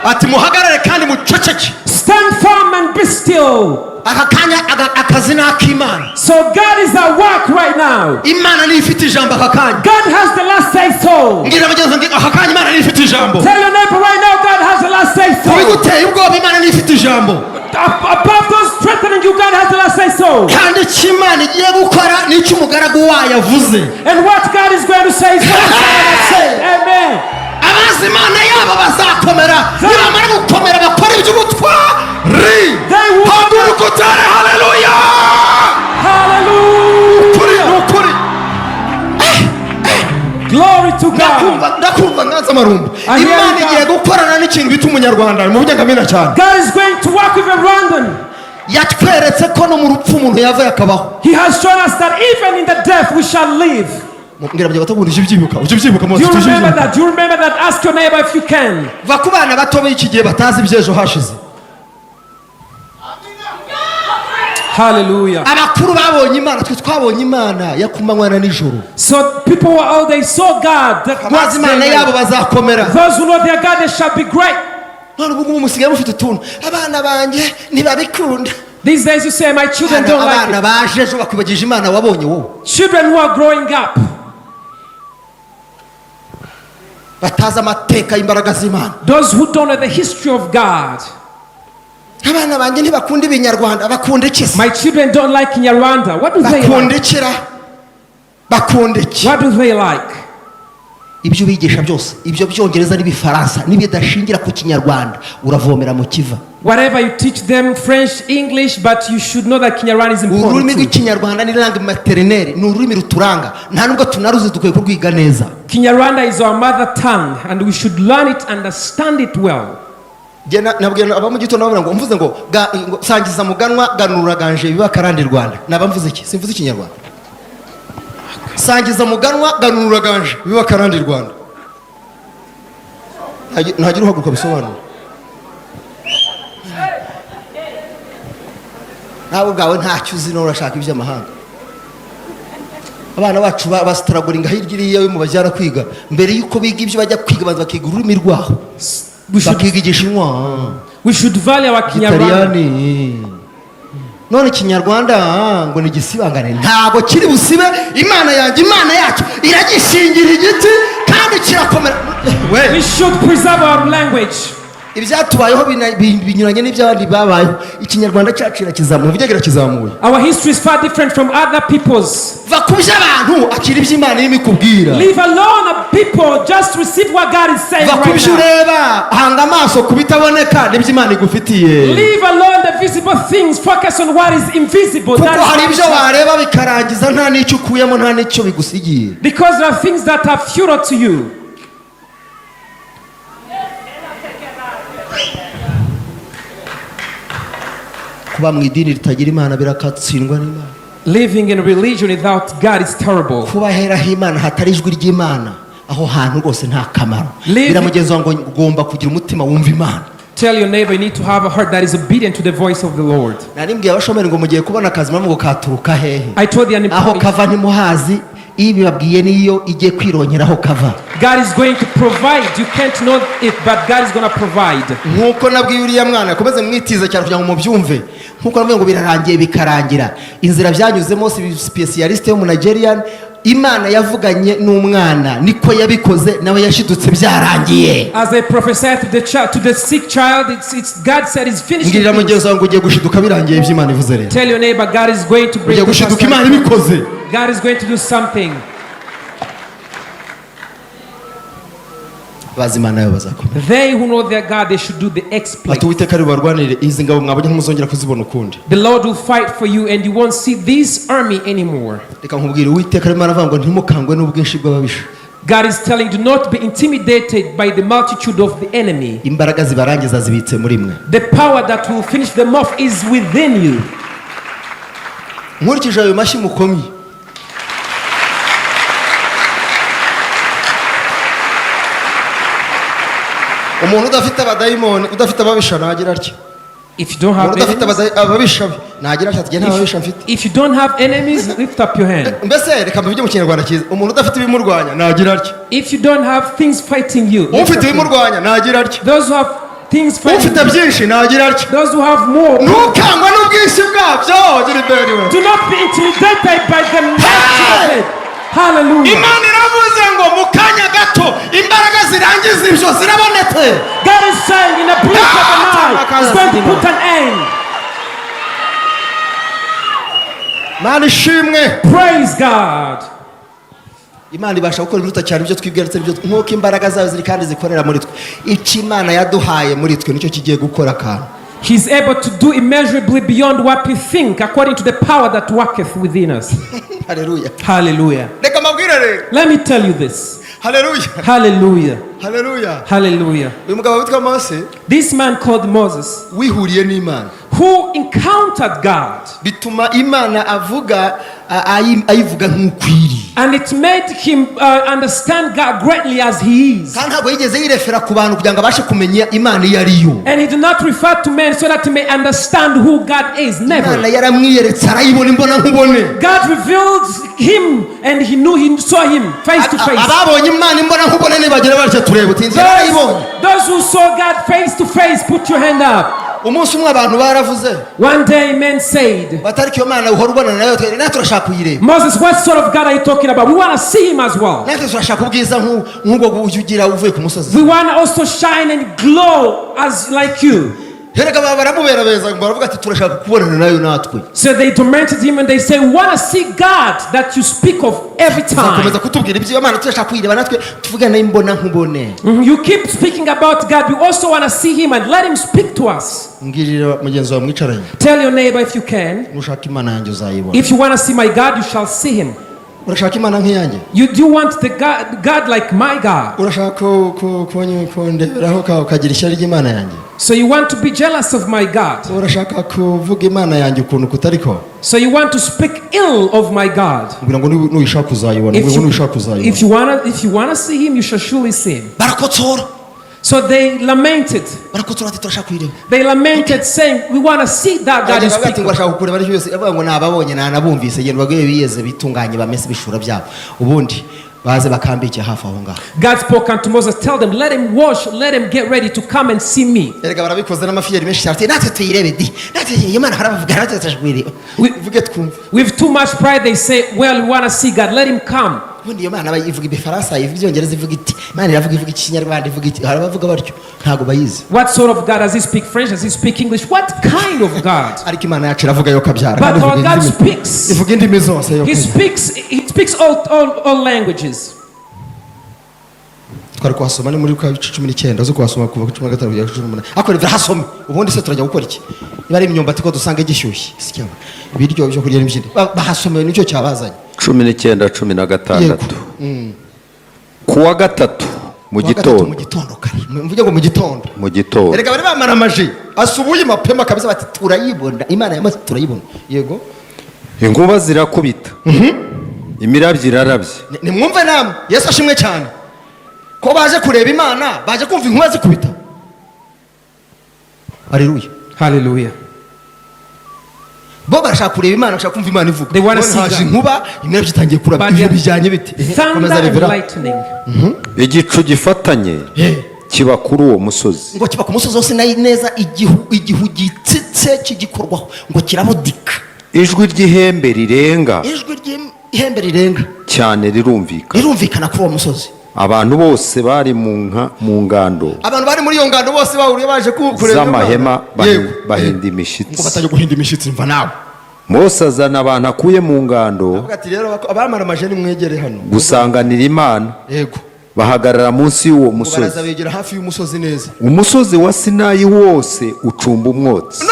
ati muhagarare kandi muceceke. Stand firm and be still. Akakanya akazi n'ak'Imana. So God is at work right now. Imana ni ifite ijambo akakanya. God has the last say so. Ngira bagenzi ngo akakanya Imana ni ifite ijambo. Tell your neighbor right now, God has the last say so. Biguteye ubwoba Imana ni ifite ijambo. Above those threatening you, God has the last say so. Kandi Imana igiye gukora n'icyo umugaragu wayo avuze. And what God is going to say is what God said. Amen. Abazi Imana yabo bazakomera. Nibamara gukomera bakora iby'ubutwari. Haguruka utare haleluya. Hallelujah. Glory to God. Ndakumva nganza marumba. Imana igiye gukorana n'ikintu bita umunyarwanda mu bujyangamina cyane. God is going to work with a Rwandan. Yatweretse ko no mu rupfu umuntu yava yakabaho. He has shown us that even in the death we shall live. Ngira byo batagurije ibyibuka. Do you remember that? Do you remember that? Ask your neighbor if you can. Va kubana bato b'iki gihe batazi ibyejo hashize. Hallelujah. Abakuru babonye Imana, twe twabonye Imana yakumanywa na nijoro. So people were all they saw God. Abazi Imana yabo bazakomera. Those who know their God, they shall be great. None ubwo umusigaye mufite utuntu. Abana banje ntibabikunda. These days you say my children don't like it. Abana baje ejo bakwibagije Imana wabonye wowe. Children who are growing up. Bataza amateka imbaraga z'Imana. Those who don't know the history of God. Abana banje ntibakunda ibinyarwanda bakunda iki? My children don't like Kinyarwanda. What do they like? Bakunda iki? What do they like? Ibyo bigisha byose, ibyo byongereza n'ibifaransa nibidashingira ku Kinyarwanda uravomera mu kiva. Whatever you teach them, French, English, but you should know that Kinyarwanda is important. Ururimi rw'Ikinyarwanda ni langue maternelle, ni ururimi ruturanga. Nta nubwo tunaruzi dukwiye kurwiga neza. Kinyarwanda is our mother tongue and we should learn it, understand it well. Nabwira aba mu gitondo bavuga ngo mvuze ngo sangiza muganwa ganura ganje biba karandi Rwanda. Naba mvuze iki? Simvuze Ikinyarwanda. Sangiza muganwa ganura ganje biba karandi Rwanda. Ntagira uhaguruka bisobanura. Nawe gawe ntacyo uzi no urashaka iby'amahanga. Abana bacu basitaraguringa hirya iriya mu bajyana kwiga mbere yuko biga ibyo bajya kwiga baza bakiga ururimi rwaho. We should value our Kinyarwanda. None Kinyarwanda ngo ni gisibangane ntago kiri busibe. Imana yanjye Imana yacu iragishingira igiti kandi kirakomera. We should preserve our language. Ibyatubayeho binyuranye n'ibyabandi babayeho. Ikinyarwanda cyacu kirakizamuye vigegera kizamuye. Our history is far different from other people's. Va kubya abantu akiri iby'Imana imikubwira. Leave alone people, just receive what God is saying right now. Va kubyo ureba hanga amaso kubitaboneka n'iby'Imana igufitiye. Leave alone the visible things, focus on what is invisible. Kuko hari ibyo wareba bikarangiza nta n'icyo ukuyemo nta n'icyo bigusigiye. Because there are things that are futile to you. Kuba mu idini ritagira Imana birakatsindwa n'Imana. Living in a religion without God is terrible. Kuba heraho Imana hatari ijwi ry'Imana aho hantu rwose nta kamaro. Biramugenza ngo ugomba kugira umutima wumva Imana. Tell your neighbor you need to have a heart that is obedient to the voice of the Lord. Narimbwiye abashomeri ngo mugiye kubona akazi mwe ngo katuruka hehe. I told the aho kava ntimuhazi ibi babwiye niyo igiye kwirongeraho kava. God is going to provide. You can't know it, but God is going to provide. Nkuko nabwiye uriya mwana komeze mwitiza cyane kugira ngo mubyumve. Nkuko navuye ngo birarangiye bikarangira. Inzira byanyuzemo specialist yo mu Nigerian Imana yavuganye n'umwana niko yabikoze nawe yashidutse byarangiye. As I prophesied to the child, to the sick child, it's God said it's finished. Ngirira mugenzi ngo ugiye gushiduka birangiye iby'Imana ivuze rero. Tell your neighbor God is going to bring. Ugiye gushiduka Imana ibikoze. God is going to do something. They who know their God, they should do the exploit. The Lord will fight for you and you won't see this army anymore. God is telling you, do not be intimidated by the multitude of the enemy. The power that will finish them off is within you. Umuntu udafite abadayimoni udafite ababisha nagira atya. If you don't have ababisha nagira atya nta babisha mfite. If you don't have enemies, lift up your hand. Mbese reka mbije mu Kinyarwanda cyiza. Umuntu udafite ibimurwanya nagira atya. If you don't have things fighting you, ufite ibimurwanya nagira atya. Those who have things find ufite byinshi nagira atyo. those who have more. Ntukangwe n'ubwinshi bwabyo. Gira imbere we. Do not be intimidated by the magnitude of it. Hallelujah. Imana iravuze ngo mu kanya gato imbaraga zirangiza ibyo zirabonetse. God is saying in a blink of an eye, He's going to put an end. Mana ishimwe. Praise God. Imana ibasha gukora ibiruta cyane ibyo twibwira ndetse n'ibyo nk'uko imbaraga zayo ziri kandi zikorera muri twe. Icyo Imana yaduhaye muri twe nicyo kigiye gukora kandi. He's able to do immeasurably beyond what we think, according to the power that worketh within us. Hallelujah. Hallelujah. Reka mbabwire rero. Let me tell you this. Hallelujah. Hallelujah. Hallelujah. Hallelujah. Uyu mugabo witwa Mose This man called Moses, wihuriye n'Imana, who encountered God, bituma Imana avuga ayivuga nk'ukwiriye. and it made him understand God greatly as he is. Kandi ntabwo yigeze yirefera ku bantu kugira ngo abashe kumenya Imana iyo ari yo. And he did not refer to men so that he may understand who God is. Never. Imana yaramwiyeretse arayibona imbona nkubone. God revealed him and he saw him face to face. Ababonye Imana imbona nkubone nibagera barya turebe utinze arayibona. Those who saw God face to face, put your hand up. Umunsi umwe abantu baravuze. One day men said, batariki iyo Mana uhora ubona nayo natwe turashaka kuyireba. Moses, what sort of God are you talking about? We want to see him as well. Natwe turashaka ubwiza nk'ubwo ugira uvuye ku musozi. We want to also shine and glow as like you. Hereka baramubera beza baravuga ati turashaka kubonana nayo natwe. So they tormented him and they say, we want to see God that you speak of every time. Zakomeza kutubwira ibyo Imana turashaka kuyireba natwe tuvugana imbona nkubone. You keep speaking about God. We also want to see him and let him speak to us. Ngirira mugenzi wawe mwicaranye. Tell your neighbor if you can. Nushaka Imana yanjye uzayibona. If you want to see my God, you shall see him. Urashaka Imana nk'iyanjye? You do want the God like my God. Urashaka konderaho ukagira ishyari ry'Imana yanjye? So you want to be jealous of my God. Urashaka kuvuga Imana yanjye ukuntu kutariko? So you want to speak ill of my God. Ngira ngo nushaka uzayibona. If you want to see him, you shall surely see him. Barakotsora. So they lamented. Barakotsora ati turashaka kuyireba. They lamented saying, we want to see that God is speaking. Barashaka kureba ari byose avuga ngo nababonye nanabumvise yenda bagwe biyeze bitunganye bamese bishura byabo. Ubundi baze bakambike hafi aho ngaho. God spoke unto Moses, tell them, let him wash, let him get ready to come and see me. Erega barabikoze n'amafiyeri menshi cyane. Natwe tuyirebe di. Natwe Imana haravuga natwe tashwireba. Vuge twumve. With too much pride they say, well, we want to see God, let him come. Ubundi Imana ivuga ibifaransa, ivuga ibyongereza, ivuga iti. Imana iravuga ikinyarwanda, ivuga iti. Harabavuga batyo. Ntago bayizi. What sort of God? Does he speak French? Does he speak English? What kind of God? Ariko Imana yacu iravuga yo kabyara. But our God speaks. Ivuga indimi zose yo. He speaks all languages. Twari kwasoma ni muri kwa 19 zo kwasoma kuva ku 15 kugera ku 18. Akora ivyo hasome. Ubundi se turajya gukora iki? Niba ari imyumbati ko dusanga gishyushye. Sikyaba. Ibiryo byo kurya n'ibindi. Bahasomeye nicyo cyabazanye. 19:16. Kuwa gatatu mu gitondo. Mu gitondo kare. Mvuge ngo mu gitondo. Mu gitondo. Erega bari bamara amaji. Asubuye mapema kabisa bati turayibona. Imana yamaze turayibona. Yego. Inkuba zirakubita. Imirabyo irarabye. Ni mwumve namwe. Yesu ashimwe cyane. Ko baje kureba Imana, baje kumva inkuba zikubita. Haleluya. Hallelujah. Bo barashaka kureba Imana, bashaka kumva Imana ivuga. They want to see God. Inkuba, imirabyo itangiye kuraba. Ibyo bijyanye biti. Thunder and lightning. Igicu gifatanye kiba kuri uwo musozi. Ngo kiba ku musozi wose neza igihu gitsitse kigikorwaho ngo kirabudika. Ijwi ry'ihembe rirenga. Ijwi ry'ihembe rirenga. Cyane rirumvikana. Rirumvikana kuri uwo musozi. Abantu bose bari mu ngando. Abantu bari muri iyo ngando bose bahuriye baje kureba z'amahema bahinda imishitsi. Ngo batajya guhinda imishitsi mva nawe. Mose azana abantu akuye mu ngando. Avuga ati rero abamara amajeni mwegere hano. Gusanganira Imana. Yego. Bahagarara munsi y'uwo musozi. Baraza begera hafi y'umusozi neza. Umusozi wa Sinayi wose ucumba umwotsi.